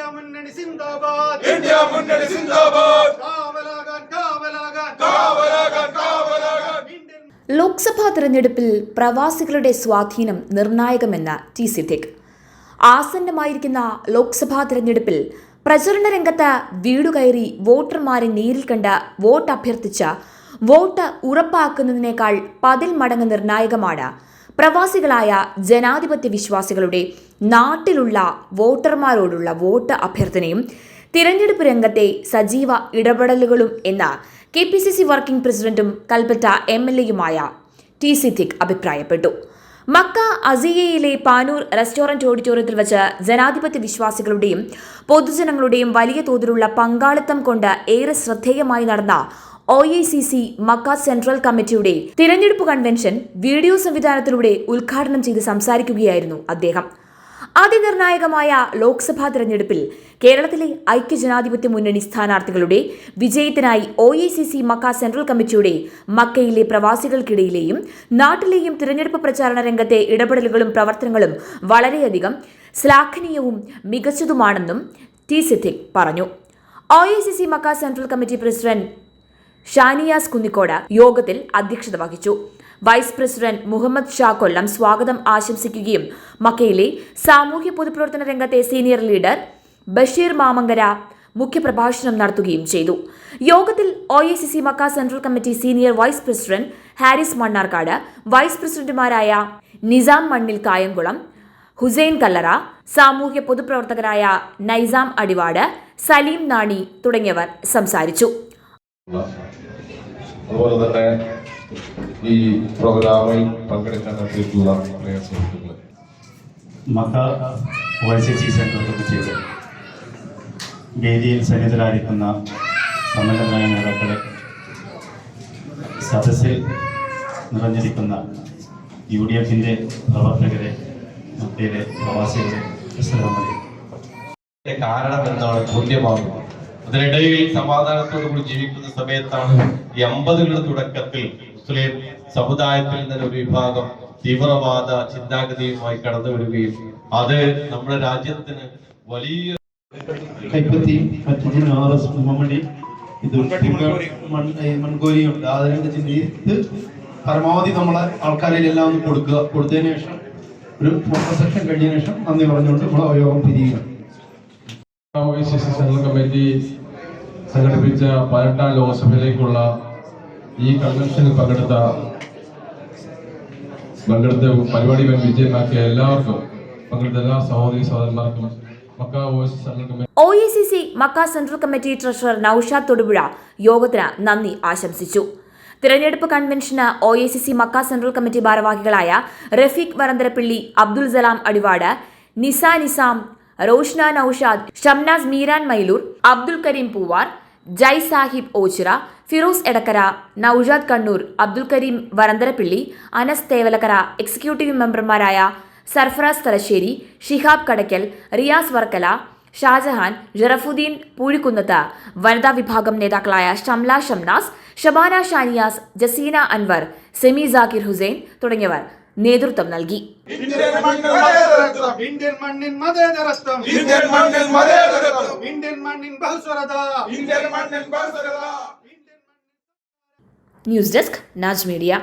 India Munnani Zindabad. India Munnani Zindabad. Kavalagan, Kavalagan, Kavalagan, Kavalagan. Lok Sabha തെരഞ്ഞെടുപ്പിൽ പ്രവാസികളുടെ സ്വാധീനം നിർണായകമെന്ന് T Siddique. ആസന്നമായിരിക്കുന്ന Lok Sabha തെരഞ്ഞെടുപ്പിൽ പ്രചരണ രംഗത്ത് വീടുകയറി വോട്ടർമാരെ നേരിൽ കണ്ട് വോട്ട് അഭ്യർത്ഥിച്ച വോട്ട് ഉറപ്പാക്കുന്നതിനേക്കാൾ 10 മടങ്ങ് നിർണായകമാണ് പ്രവാസികളായ ജനാധിപത്യ വിശ്വാസികളുടെ നാട്ടിലുള്ള വോട്ടർമാരോടുള്ള വോട്ട് അഭ്യർത്ഥനയും തിരഞ്ഞെടുപ്പ് രംഗത്തെ സജീവ ഇടപെടലുകളും എന്ന് KPCC വർക്കിംഗ് പ്രസിഡന്റും കൽപ്പറ്റ MLAയുമായ ടി സിദ്ദിഖ് അഭിപ്രായപ്പെട്ടു. മക്ക അസിയയിലെ പാനൂർ റെസ്റ്റോറന്റ് ഓഡിറ്റോറിയത്തിൽ വെച്ച് ജനാധിപത്യ വിശ്വാസികളുടെയും പൊതുജനങ്ങളുടെയും വലിയ തോതിലുള്ള പങ്കാളിത്തം കൊണ്ട് ഏറെ ശ്രദ്ധേയമായി നടന്ന OICC മക്ക സെൻട്രൽ കമ്മിറ്റിയുടെ തിരഞ്ഞെടുപ്പ് കൺവെൻഷൻ വീഡിയോ സംവിധാനത്തിലൂടെ ഉദ്ഘാടനം ചെയ്ത് സംസാരിക്കുകയായിരുന്നു അദ്ദേഹം. അതിനിർണായകമായ ലോക്സഭാ തെരഞ്ഞെടുപ്പിൽ കേരളത്തിലെ ഐക്യജനാധിപത്യ മുന്നണി സ്ഥാനാർത്ഥികളുടെ വിജയത്തിനായി OICC മക്ക സെൻട്രൽ കമ്മിറ്റിയുടെ മക്കയിലെ പ്രവാസികൾക്കിടയിലെയും നാട്ടിലെയും തിരഞ്ഞെടുപ്പ് പ്രചാരണ രംഗത്തെ ഇടപെടലുകളും പ്രവർത്തനങ്ങളും വളരെയധികം ശ്ലാഘനീയവും മികച്ചതുമാണെന്നും ടി സിദ്ദിഖ് പറഞ്ഞു. OICC Mecca central committee president Shaniyas Kunnikode യോഗത്തിൽ അധ്യക്ഷത വഹിച്ചു. വൈസ് പ്രസിഡന്റ് മുഹമ്മദ് ഷാ കൊല്ലം സ്വാഗതം ആശംസിക്കുകയും മക്കയിലെ സാമൂഹ്യ പൊതുപ്രവർത്തന രംഗത്തെ സീനിയർ ലീഡർ ബഷീർ മാമങ്കര മുഖ്യപ്രഭാഷണം നടത്തുകയും ചെയ്തു. യോഗത്തിൽ OICC Mecca central committee senior vice president Haris Mannarkkad, vice പ്രസിഡന്റുമാരായ നിസാം മണ്ണിൽ കായംകുളം, ഹുസൈൻ കല്ലറ, സാമൂഹ്യ പൊതുപ്രവർത്തകരായ നൈസാം അടിവാട്, സലീം നാണി തുടങ്ങിയവർ സംസാരിച്ചു. അതുപോലെ തന്നെ ഈ പ്രോഗ്രാമിൽ പങ്കെടുക്കാൻ എത്തിയിട്ടുള്ള പ്രിയ സുഹൃത്തുക്കളെ, മക്ക OICC സെൻട്രൽ കമ്മിറ്റിയുടെ വേദിയിൽ സന്നിധരായിരിക്കുന്ന സമ്മേളനായ നേതാക്കളെ, സദസ്സിൽ നിറഞ്ഞിരിക്കുന്ന UDFന്റെ പ്രവർത്തകരെ, മക്കയിലെ പ്രവാസികളെ, കാരണം എന്താണ് ബോധ്യമാകുന്നത്. അതിനിടയിൽ സമാധാനത്തോടു കൂടി ജീവിക്കുന്ന സമയത്താണ് 80കളുടെ തുടക്കത്തിൽ മുസ്ലിം സമുദായത്തിൽ നിന്ന് ഒരു വിഭാഗം തീവ്രവാദ ചിന്താഗതിയുമായി കടന്നു വരികയും അത് നമ്മുടെ രാജ്യത്തിന് വലിയ കൈപ്പത്തി മൺകോലിയുണ്ട്. അതിനെ ചിന്തിച്ച് പരമാവധി നമ്മളെ ആൾക്കാരിലെല്ലാം ഒന്ന് കൊടുത്തതിന് ശേഷം ഒരു ഫോട്ടോ സെക്ഷൻ കഴിഞ്ഞതിന് ശേഷം നന്ദി പറഞ്ഞുകൊണ്ട് നമ്മളെ യോഗം പിരിയുക. OICC സെൻട്രൽ കമ്മിറ്റി സംഘടിപ്പിച്ച 18ാം ലോക്സഭയിലേക്കുള്ള ഈ കൺവെൻഷനിൽ പങ്കെടുത്ത പരിപാടി വിജയമാക്കിയ എല്ലാവർക്കും, പങ്കെടുത്ത എല്ലാ സഹോദരി സഹോദരന്മാർക്കും Makkah OICC central committee OICC Mecca central committee treasurer Noushad Thodupuzha യോഗത്തിന് നന്ദി ആശംസിച്ചു. തിരഞ്ഞെടുപ്പ് കൺവെൻഷന് OICC മക്ക സെൻട്രൽ കമ്മിറ്റി ഭാരവാഹികളായ റഫീഖ് വരന്തരപ്പിള്ളി, അബ്ദുൽ സലാം അടിവാട്, നിസാം, റോഷ്ന നൌഷാദ്, ഷംനാസ് മീരാൻ മൈലൂർ, അബ്ദുൽ കരീം പൂവാർ, ജയ് സാഹിബ് ഓച്ചിറ, ഫിറോസ് എടക്കര, നൌഷാദ് കണ്ണൂർ, അബ്ദുൽ കരീം വരന്തരപ്പിള്ളി, അനസ് തേവലക്കര, എക്സിക്യൂട്ടീവ് മെമ്പർമാരായ സർഫറാസ് തലശ്ശേരി, ഷിഹാബ് കടക്കൽ, റിയാസ് വർക്കല, ഷാജഹാൻ, ജറഫുദ്ദീൻ പൂഴിക്കുന്നത്ത്, വനിതാ വിഭാഗം നേതാക്കളായ ഷംല ഷംനാസ്, ഷബാന ഷാനിയാസ്, ജസീന അൻവർ, സെമി സാക്കിർ ഹുസൈൻ തുടങ്ങിയവർ നേതൃത്വം നൽകി. ഇന്ത്യൻ മണ്ണിൻ മതേതരത്വം, ഇന്ത്യൻ മണ്ണിൻ ബഹുസ്വരത. News desk Naj media.